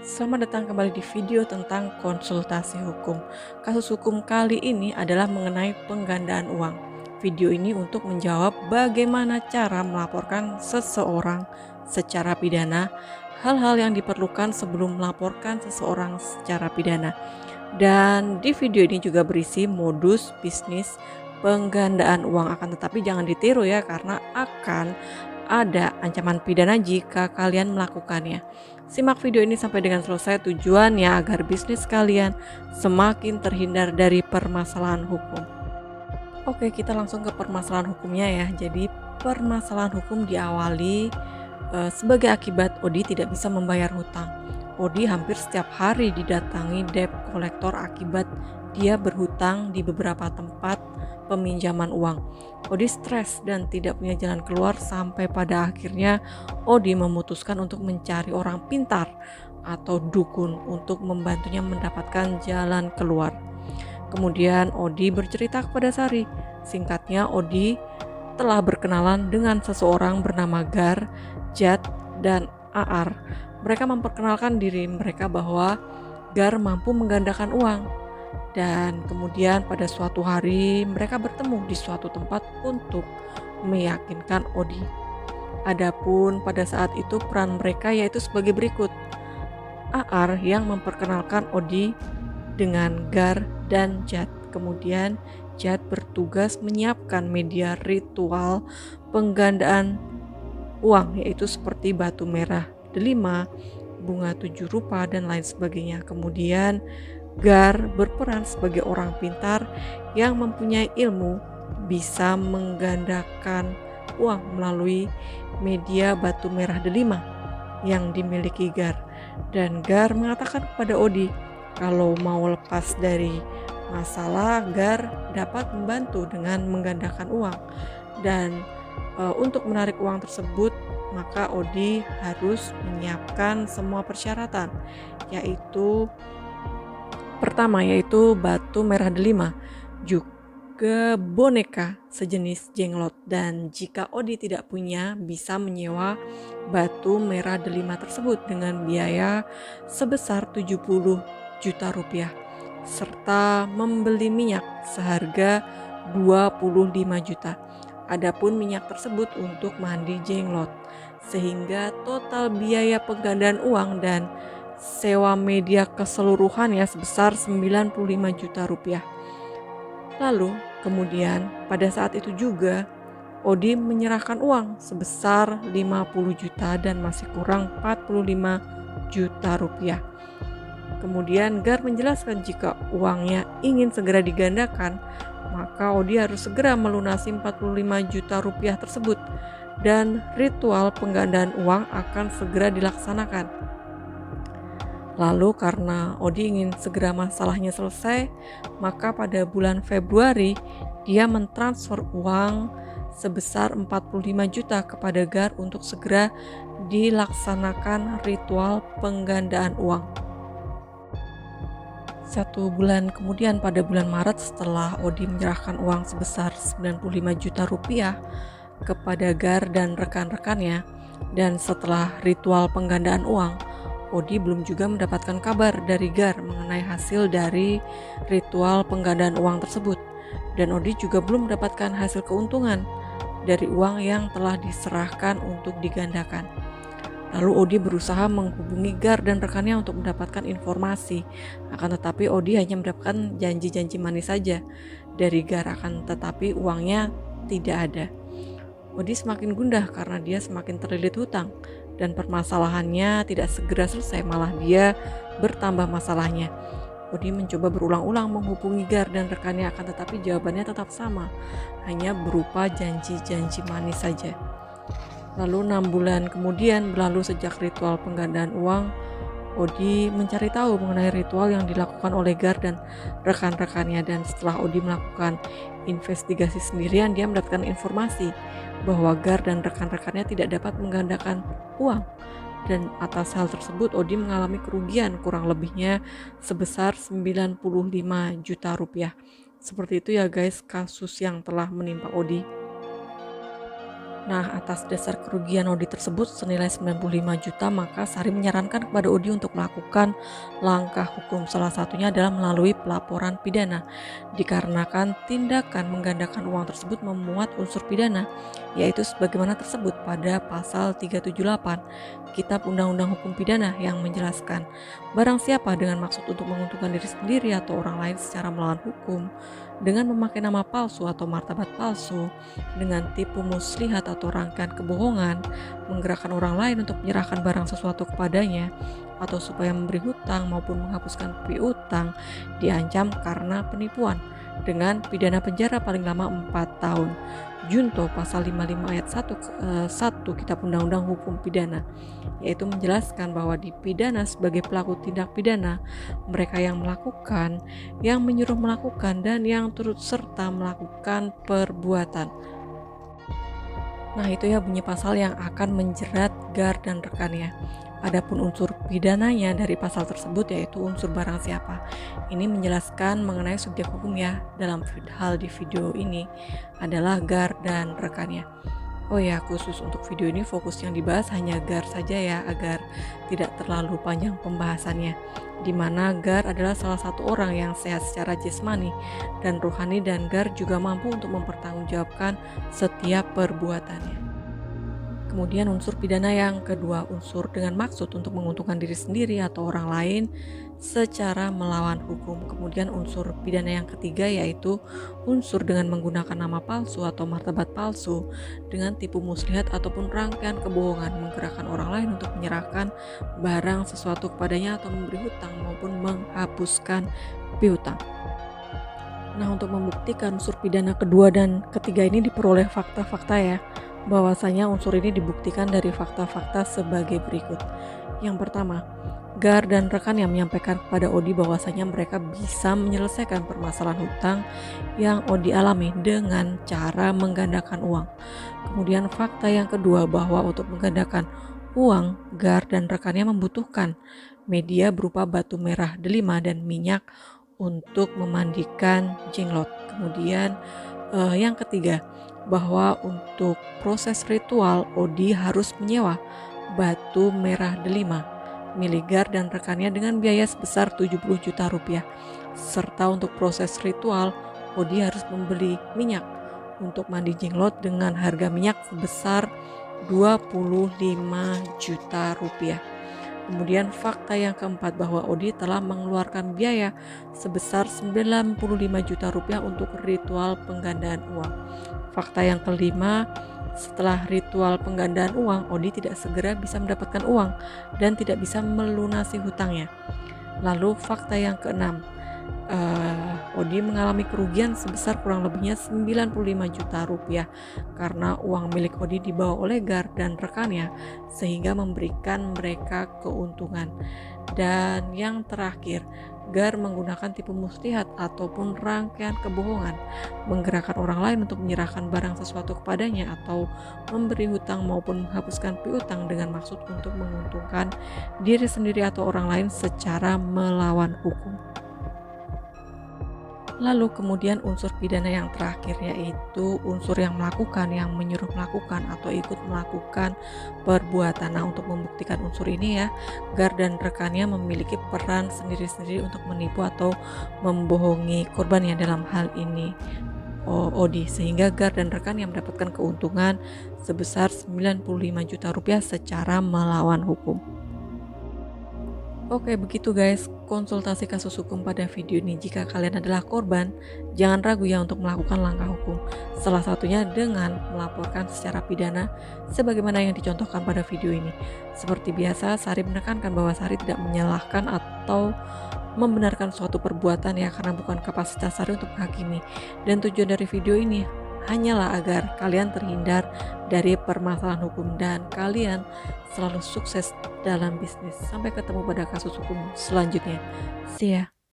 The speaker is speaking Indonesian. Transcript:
Selamat datang kembali di video tentang konsultasi hukum. Kasus hukum kali ini adalah mengenai penggandaan uang. Video ini untuk menjawab bagaimana cara melaporkan seseorang secara pidana, hal-hal yang diperlukan sebelum melaporkan seseorang secara pidana. Dan di video ini juga berisi modus bisnis penggandaan uang, akan tetapi jangan ditiru ya, karena akan ada ancaman pidana jika kalian melakukannya. Simak video ini sampai dengan selesai, tujuannya agar bisnis kalian semakin terhindar dari permasalahan hukum. Oke, kita langsung ke permasalahan hukumnya ya. Jadi permasalahan hukum diawali sebagai akibat Odi tidak bisa membayar hutang. Odi hampir setiap hari didatangi debt kolektor akibat dia berhutang di beberapa tempat peminjaman uang. Odi stres dan tidak punya jalan keluar sampai pada akhirnya Odi memutuskan untuk mencari orang pintar atau dukun untuk membantunya mendapatkan jalan keluar. Kemudian Odi bercerita kepada Sari. Singkatnya, Odi telah berkenalan dengan seseorang bernama Gar, Jad, dan Aar. Mereka memperkenalkan diri mereka bahwa Gar mampu menggandakan uang. Dan kemudian pada suatu hari mereka bertemu di suatu tempat untuk meyakinkan Odi. Adapun pada saat itu peran mereka yaitu sebagai berikut. Aar yang memperkenalkan Odi dengan Gar dan Jad. Kemudian Jad bertugas menyiapkan media ritual penggandaan uang, yaitu seperti batu merah delima, bunga 7 rupa, dan lain sebagainya. Kemudian Gar berperan sebagai orang pintar yang mempunyai ilmu bisa menggandakan uang melalui media batu merah delima yang dimiliki Gar. Dan Gar mengatakan kepada Odi kalau mau lepas dari masalah, Gar dapat membantu dengan menggandakan uang. Dan untuk menarik uang tersebut, maka Odi harus menyiapkan semua persyaratan, yaitu pertama yaitu batu merah delima, juga boneka sejenis jenglot, dan jika Odi tidak punya bisa menyewa batu merah delima tersebut dengan biaya sebesar 70 juta rupiah serta membeli minyak seharga 25 juta. Adapun minyak tersebut untuk mandi jenglot, sehingga total biaya penggandaan uang dan sewa media keseluruhan ya sebesar 95 juta rupiah. Lalu kemudian pada saat itu juga Odi menyerahkan uang sebesar 50 juta dan masih kurang 45 juta rupiah. Kemudian Gar menjelaskan jika uangnya ingin segera digandakan, maka Odi harus segera melunasi 45 juta rupiah tersebut dan ritual penggandaan uang akan segera dilaksanakan. Lalu karena Odi ingin segera masalahnya selesai, maka pada bulan Februari dia mentransfer uang sebesar 45 juta kepada Gar untuk segera dilaksanakan ritual penggandaan uang. 1 bulan kemudian pada bulan Maret, setelah Odi menyerahkan uang sebesar 95 juta rupiah kepada Gar dan rekan-rekannya, dan setelah ritual penggandaan uang, Odi belum juga mendapatkan kabar dari Gar mengenai hasil dari ritual penggandaan uang tersebut, dan Odi juga belum mendapatkan hasil keuntungan dari uang yang telah diserahkan untuk digandakan. Lalu Odi berusaha menghubungi Gar dan rekannya untuk mendapatkan informasi, akan tetapi Odi hanya mendapatkan janji-janji manis saja dari Gar, akan tetapi uangnya tidak ada. Odi semakin gundah karena dia semakin terlilit hutang dan permasalahannya tidak segera selesai, malah dia bertambah masalahnya. Odi mencoba berulang-ulang menghubungi Gar dan rekannya, akan tetapi jawabannya tetap sama, hanya berupa janji-janji manis saja. Lalu 6 bulan kemudian berlalu sejak ritual penggandaan uang. Odi mencari tahu mengenai ritual yang dilakukan oleh Gar dan rekan-rekannya, dan setelah Odi melakukan investigasi sendirian, dia mendapatkan informasi bahwa Gar dan rekan-rekannya tidak dapat menggandakan uang, dan atas hal tersebut Odi mengalami kerugian kurang lebihnya sebesar 95 juta rupiah. Seperti itu ya guys kasus yang telah menimpa Odi. Nah, atas dasar kerugian Odi tersebut senilai 95 juta, maka Sari menyarankan kepada Odi untuk melakukan langkah hukum. Salah satunya adalah melalui pelaporan pidana. Dikarenakan tindakan menggandakan uang tersebut memuat unsur pidana, yaitu sebagaimana tersebut pada pasal 378 Kitab Undang-Undang Hukum Pidana yang menjelaskan barang siapa dengan maksud untuk menguntungkan diri sendiri atau orang lain secara melawan hukum, dengan memakai nama palsu atau martabat palsu, dengan tipu muslihat atau rangkaian kebohongan, menggerakkan orang lain untuk menyerahkan barang sesuatu kepadanya, atau supaya memberi hutang maupun menghapuskan piutang, diancam karena penipuan dengan pidana penjara paling lama 4 tahun. Junto pasal 55 ayat 1 Kitab Undang-Undang Hukum Pidana, yaitu menjelaskan bahwa dipidana sebagai pelaku tindak pidana mereka yang melakukan, yang menyuruh melakukan, dan yang turut serta melakukan perbuatan. Nah, itu ya bunyi pasal yang akan menjerat Gar dan rekannya. Adapun unsur pidananya dari pasal tersebut yaitu unsur barang siapa. Ini menjelaskan mengenai subjek hukum ya dalam hal di video ini adalah Gar dan rekannya. Oh ya, khusus untuk video ini fokus yang dibahas hanya Gar saja ya, agar tidak terlalu panjang pembahasannya. Di mana Gar adalah salah satu orang yang sehat secara jasmani dan rohani, dan Gar juga mampu untuk mempertanggungjawabkan setiap perbuatannya. Kemudian unsur pidana yang kedua, unsur dengan maksud untuk menguntungkan diri sendiri atau orang lain secara melawan hukum. Kemudian unsur pidana yang ketiga yaitu unsur dengan menggunakan nama palsu atau martabat palsu, dengan tipu muslihat ataupun rangkaian kebohongan, menggerakkan orang lain untuk menyerahkan barang sesuatu kepadanya atau memberi hutang maupun menghapuskan piutang. Nah, untuk membuktikan unsur pidana kedua dan ketiga ini diperoleh fakta-fakta ya, bahwasanya unsur ini dibuktikan dari fakta-fakta sebagai berikut. Yang pertama, Gar dan rekan yang menyampaikan kepada Odi bahwasanya mereka bisa menyelesaikan permasalahan hutang yang Odi alami dengan cara menggandakan uang. Kemudian fakta yang kedua, bahwa untuk menggandakan uang, Gar dan rekannya membutuhkan media berupa batu merah delima dan minyak untuk memandikan jenglot. Kemudian yang ketiga, bahwa untuk proses ritual Odi harus menyewa batu merah delima milik Gar dan rekannya dengan biaya sebesar 70 juta rupiah. Serta untuk proses ritual Odi harus membeli minyak untuk mandi jenglot dengan harga minyak sebesar 25 juta rupiah. Kemudian fakta yang keempat, bahwa Odi telah mengeluarkan biaya sebesar 95 juta rupiah untuk ritual penggandaan uang. Fakta yang kelima, setelah ritual penggandaan uang, Odi tidak segera bisa mendapatkan uang dan tidak bisa melunasi hutangnya. Lalu fakta yang keenam, Odi mengalami kerugian sebesar kurang lebihnya 95 juta rupiah karena uang milik Odi dibawa oleh Gar dan rekannya sehingga memberikan mereka keuntungan. Dan yang terakhir, Gar menggunakan tipu muslihat ataupun rangkaian kebohongan, menggerakkan orang lain untuk menyerahkan barang sesuatu kepadanya atau memberi hutang maupun menghapuskan piutang dengan maksud untuk menguntungkan diri sendiri atau orang lain secara melawan hukum. Lalu kemudian unsur pidana yang terakhir yaitu unsur yang melakukan, yang menyuruh melakukan atau ikut melakukan perbuatan. Nah, untuk membuktikan unsur ini ya, Gar dan rekannya memiliki peran sendiri-sendiri untuk menipu atau membohongi korbannya, dalam hal ini Odi, sehingga Gar dan rekannya mendapatkan keuntungan sebesar 95 juta rupiah secara melawan hukum. Oke, begitu guys konsultasi kasus hukum pada video ini. Jika kalian adalah korban, jangan ragu ya untuk melakukan langkah hukum. Salah satunya dengan melaporkan secara pidana sebagaimana yang dicontohkan pada video ini. Seperti biasa, Sari menekankan bahwa Sari tidak menyalahkan atau membenarkan suatu perbuatan ya, karena bukan kapasitas Sari untuk menghakimi. Dan tujuan dari video ini hanyalah agar kalian terhindar dari permasalahan hukum dan kalian selalu sukses dalam bisnis. Sampai ketemu pada kasus hukum selanjutnya. See ya.